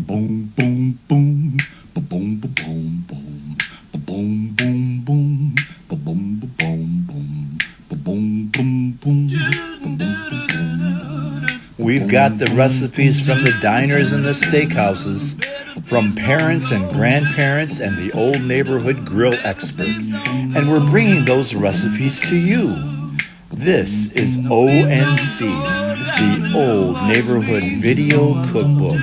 Boom, boom, boom. Boom, boom, boom, boom. Boom, boom, boom. Boom, boom, boom. Boom, boom, boom. We've got the recipes from the diners and the steakhouses, from parents and grandparents and the old neighborhood grill expert, and we're bringing those recipes to you. This is ONC, the Old Neighborhood Video Cookbook.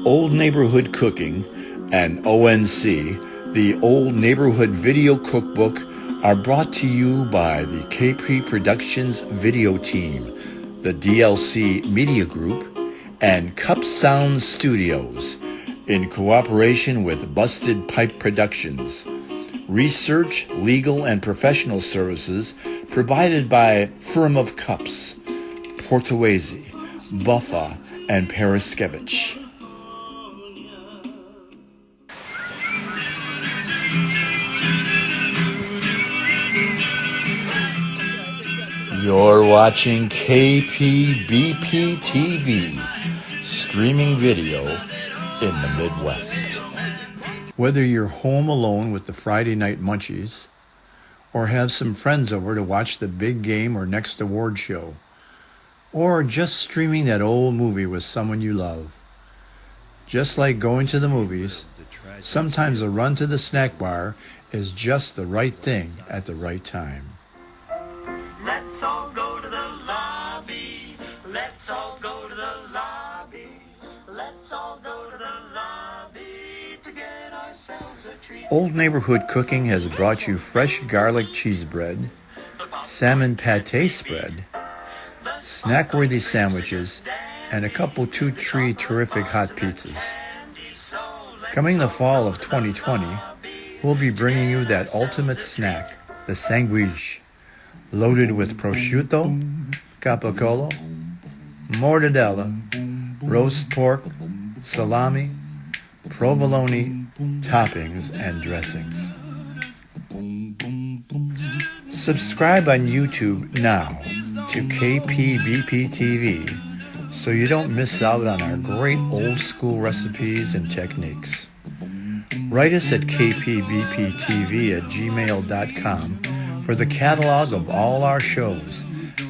Old Neighborhood Cooking and ONC, the Old Neighborhood Video Cookbook, are brought to you by the KP Productions Video Team, the DLC Media Group, and Cup Sound Studios, in cooperation with Busted Pipe Productions. Research, legal, and professional services provided by Firm of Cups, Portuese, Buffa, and Paraskevich. You're watching KPBP TV, streaming video in the Midwest. Whether you're home alone with the Friday night munchies, or have some friends over to watch the big game or next award show, or just streaming that old movie with someone you love. Just like going to the movies, sometimes a run to the snack bar is just the right thing at the right time. Let's all go to the lobby. Let's all go to the lobby. Let's all go to the lobby to get ourselves a treat. Old Neighborhood Cooking has brought you fresh garlic cheese bread, salmon pate spread, snack-worthy sandwiches, and a couple two-tree terrific hot pizzas. Coming the fall of 2020, we'll be bringing you that ultimate snack, the sandwich, loaded with prosciutto, capicola, mortadella, roast pork, salami, provolone, toppings, and dressings. Subscribe on YouTube now to KPBP TV so you don't miss out on our great old school recipes and techniques. Write us at kpbptv@gmail.com for the catalog of all our shows,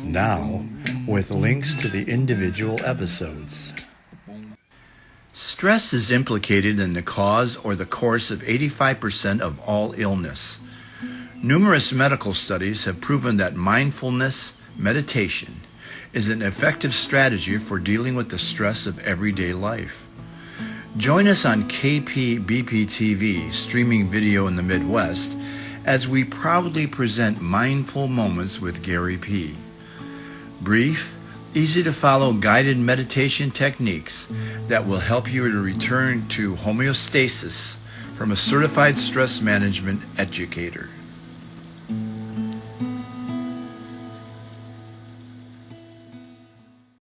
now with links to the individual episodes. Stress is implicated in the cause or the course of 85% of all illness. Numerous medical studies have proven that mindfulness, meditation, is an effective strategy for dealing with the stress of everyday life. Join us on KPBP TV, streaming video in the Midwest, as we proudly present Mindful Moments with Gary P. Brief, easy-to-follow guided meditation techniques that will help you to return to homeostasis from a certified stress management educator.